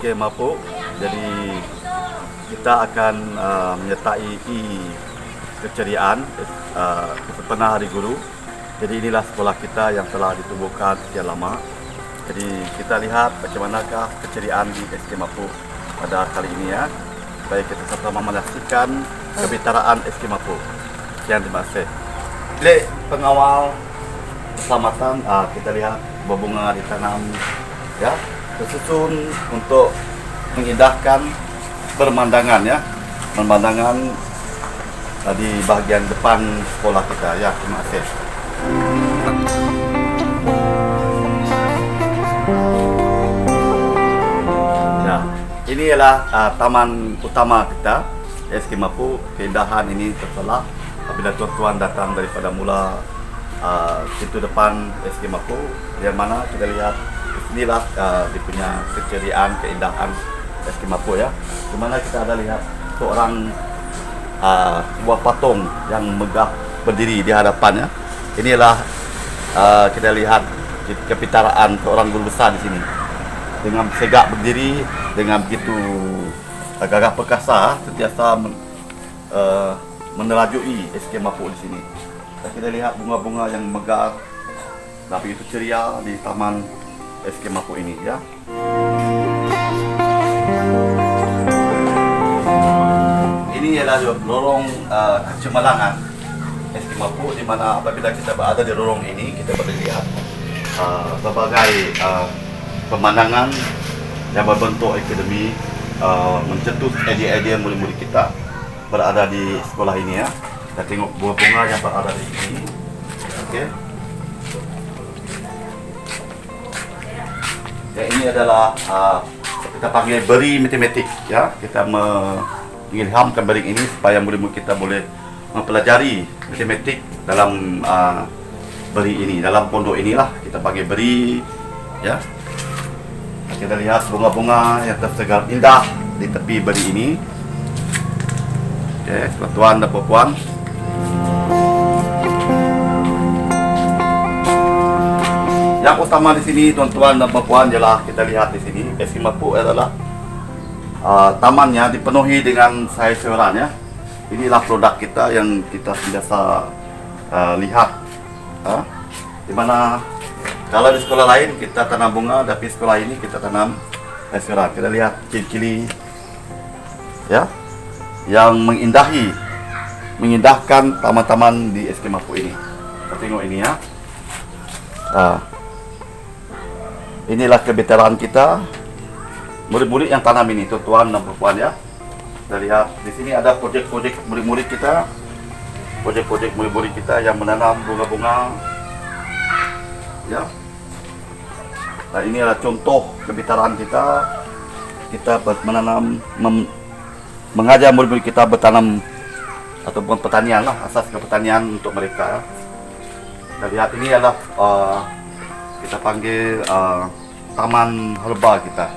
SK Mapuk. Jadi kita akan menyertai keceriaan Sempena Hari Guru. Jadi inilah sekolah kita yang telah ditubuhkan sekian lama. Jadi kita lihat bagaimanakah keceriaan di SK Mapuk pada kali ini ya. Supaya kita sama-sama menyaksikan kebitaraan SK Mapuk. Sekian, terima kasih. Bilik pengawal keselamatan, kita lihat bunga ditanam ya, tersusun untuk mengindahkan pemandangan ya, pemandangan di bahagian depan sekolah kita ya. Terima kasih. Ya, ini ialah taman utama kita SK Mapuk. Keindahan ini terselah apabila tuan-tuan datang daripada mula pintu depan SK Mapuk, yang mana kita lihat inilah dia punya keceriaan, keindahan SK Mapuk ya. Di mana kita ada lihat seorang sebuah patung yang megah berdiri di hadapannya. Inilah kita lihat kepitaraan seorang guru besar di sini dengan segak berdiri dengan begitu gagah perkasa, sentiasa menerajui SK Mapuk di sini. Dan kita lihat bunga-bunga yang megah dan begitu ceria di taman SK Mapuk ini ya. Ini adalah lorong kecemerlangan SK Mapuk, di mana apabila kita berada di lorong ini kita boleh lihat berbagai pemandangan yang berbentuk akademi, mencetus idea-idea murid-murid kita berada di sekolah ini ya. Kita tengok bunga-bunga yang berada di sini. Okey. Yang ini adalah kita panggil beri matematik ya. Kita mengilhamkan beri ini supaya murid-murid kita boleh mempelajari matematik dalam beri ini, dalam pondok inilah kita panggil beri ya. Kita lihat bunga-bunga yang tersegar indah di tepi beri ini. Okey, tuan-tuan dan puan-puan. Yang utama di sini tuan-tuan dan puan-puan ialah kita lihat di sini SK Mapuk adalah tamannya dipenuhi dengan sayur-sayuran ya. Inilah produk kita yang kita biasa lihat. Di mana kalau di sekolah lain kita tanam bunga, tapi sekolah ini kita tanam sayur-sayuran. Kita lihat cili-cili ya, yang mengindahkan taman-taman di SK Mapuk ini. Kita tengok ini ya. Inilah kebetulan kita, murid-murid yang tanam ini, tuan-tuan dan puan ya. Kita lihat di sini ada projek-projek murid-murid kita, yang menanam bunga-bunga ya. Nah, ini adalah contoh kebetulan kita menanam, mengajar murid-murid kita bertanam ataupun pertanian lah, asas pertanian untuk mereka. Kita lihat ini adalah kita panggil taman herba kita.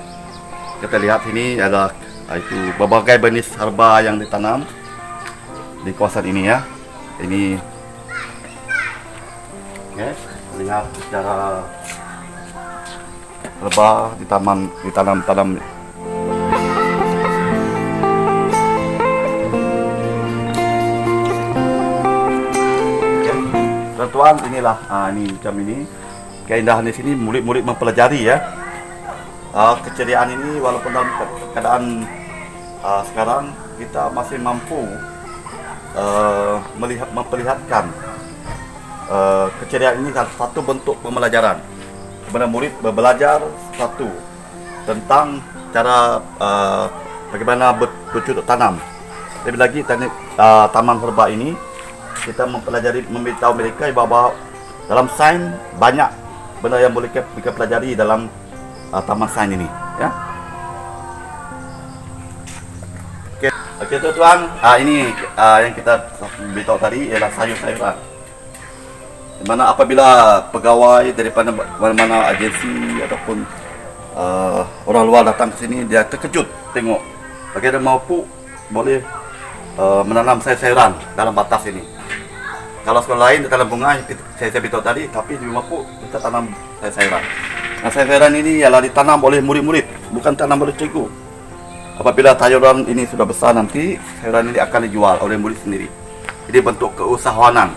Kita lihat ini adalah itu berbagai jenis herba yang ditanam di kawasan ini ya. Ini okay, lihat secara herba ditanam. Tuan-tuan, inilah ini macam ini. Keindahan di sini murid-murid mempelajari ya. Keceriaan ini walaupun dalam keadaan sekarang kita masih mampu memperlihatkan keceriaan ini satu bentuk pembelajaran. Kepada murid belajar satu tentang cara bagaimana bercocok tanam. Lebih lagi taman herba ini kita mempelajari, memberitahu mereka bahawa dalam sains banyak benda yang boleh kita pelajari dalam taman sains ini ya. Okey tuan-tuan, ini yang kita beritahu tadi ialah sayur-sayuran. Di mana apabila pegawai daripada mana-mana agensi ataupun orang luar datang ke sini, dia terkejut tengok bagaimana Mapuk boleh menanam sayur-sayuran dalam batas ini. Kalau sekolah lain dia tanam bunga, saya beritahu tadi, tapi di Mapuk kita tanam sayur-sayuran. Nah, sayur-sayuran ini ialah ditanam oleh murid-murid bukan tanam oleh cikgu. Apabila sayuran ini sudah besar nanti, sayuran ini akan dijual oleh murid sendiri. Jadi bentuk keusahawanan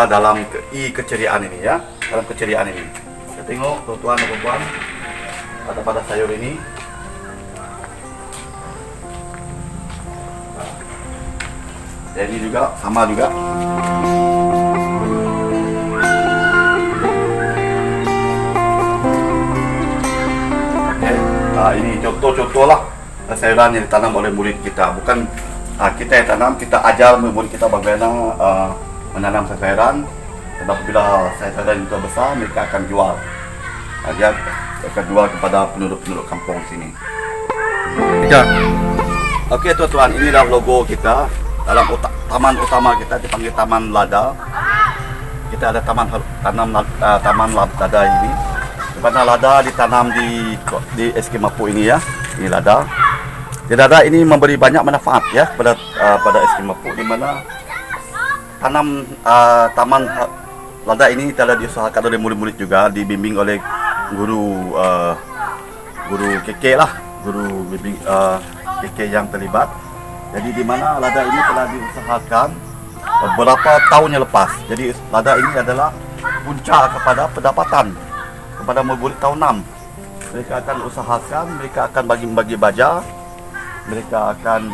dalam keceriaan ini ya, dalam keceriaan ini. Kita tengok tuan-tuan dan puan pada sayur ini. Dan ini juga sama juga. Ini contoh-contoh lah sayuran yang ditanam oleh murid kita. Bukan kita yang tanam, kita ajar murid kita bagaimana menanam sayuran. Dan apabila sayuran itu besar, mereka akan jual. Dia akan jual kepada penduduk-penduduk kampung sini. Oke tuan-tuan, inilah logo kita. Dalam taman utama kita dipanggil Taman Lada. Kita ada taman lada ini. Di mana lada ditanam di SK Mapu ini ya. Ini lada. Di lada ini memberi banyak manfaat ya pada SK Mapu, di mana taman lada ini telah diusahakan oleh murid-murid juga, dibimbing oleh guru KK lah, guru bimbing KK yang terlibat. Jadi di mana lada ini telah diusahakan beberapa tahun yang lepas. Jadi lada ini adalah punca kepada pendapatan kepada murid tahun 6. Mereka akan usahakan, mereka akan bagi baja, mereka akan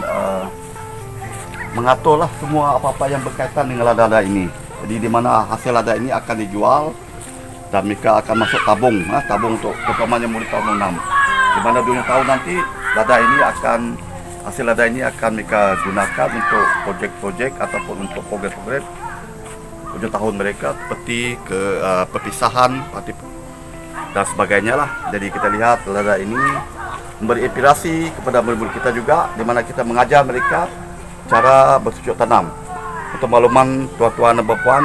mengaturlah semua apa-apa yang berkaitan dengan lada ini. Jadi di mana hasil lada ini akan dijual dan mereka akan masuk tabung untuk terutamanya murid tahun 6. Di mana 2 tahun nanti hasil lada ini akan mereka gunakan untuk projek-projek ataupun untuk program-program ujung tahun mereka, seperti perpisahan dan sebagainya lah. Jadi kita lihat lada ini memberi inspirasi kepada murid-murid kita juga, di mana kita mengajar mereka cara bercocok tanam. Untuk makluman tuan-tuan dan puan,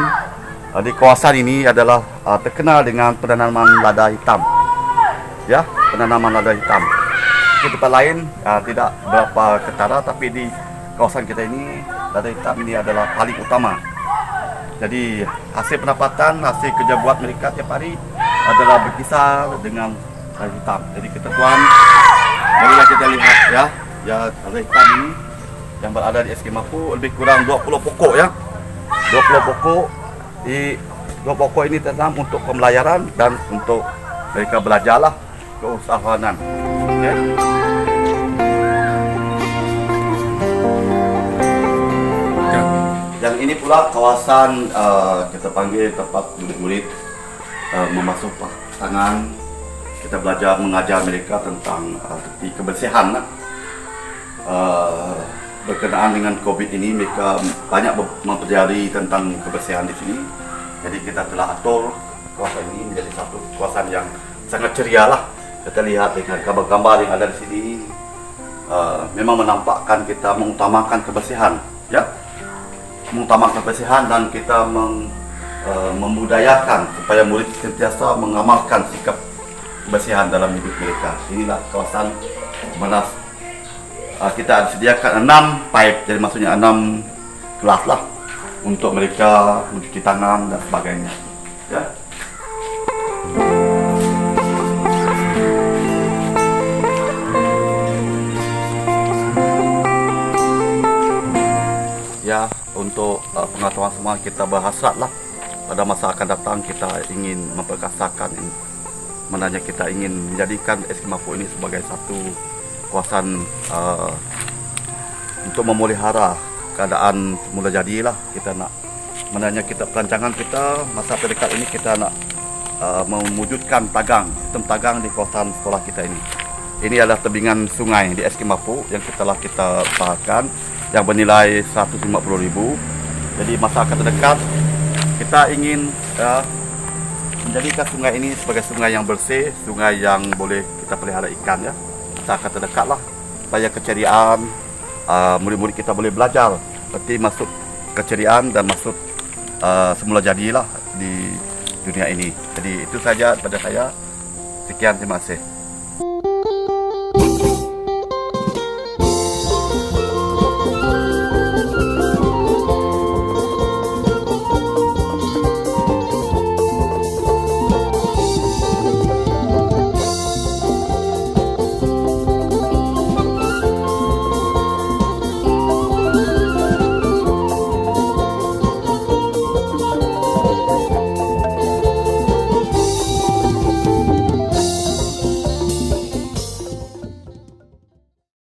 di kawasan ini adalah terkenal dengan penanaman lada hitam. Ya, penanaman lada hitam. Di tempat lain tidak berapa ketara, tapi di kawasan kita ini lada hitam ini adalah paling utama. Jadi hasil pendapatan, hasil kerja buat mereka tiap hari adalah berkisar dengan lada hitam. Jadi tuan, marilah kita lihat ya lada hitam ini yang berada di SK Mapu, lebih kurang 20 pokok ya. 20 pokok. Di 2 pokok ini tanam untuk pemelayaran dan untuk mereka belajarlah keusahawanan. Okay. Yang ini pula kawasan kita panggil tempat murid-murid membasuh tangan. Kita belajar mengajar mereka tentang kebersihan. Berkenaan dengan COVID ini, mereka banyak mempelajari tentang kebersihan di sini. Jadi kita telah atur kawasan ini menjadi satu kawasan yang sangat ceria lah. Kita lihat dengan gambar-gambar yang ada di sini, memang menampakkan kita mengutamakan kebersihan, ya, mengutamakan kebersihan, dan kita membudayakan supaya murid sentiasa mengamalkan sikap kebersihan dalam hidup mereka. Inilah kawasan mana kita sediakan 6 pipe, jadi maksudnya 6 kelas lah untuk mereka mencuci tangan dan sebagainya. Ya. Ya, untuk pengetahuan semua, kita berhasrat lah pada masa akan datang kita ingin memperkasakan, mananya kita ingin menjadikan SK Mapu ini sebagai satu kawasan untuk memelihara keadaan semula jadilah. Kita nak, mananya kita perancangan kita masa terdekat ini kita nak mewujudkan sistem tagang di kawasan sekolah kita ini. Ini adalah tebingan sungai di SK Mapu yang telah kita usahakan yang bernilai 150.000. Jadi masa akan terdekat kita ingin menjadikan sungai ini sebagai sungai yang bersih, sungai yang boleh kita pelihara ikan ya. Masa akan terdekat lah supaya keceriaan murid-murid kita boleh belajar seperti masuk keceriaan dan masuk semula jadilah di dunia ini. Jadi itu saja pada saya. Sekian, terima kasih.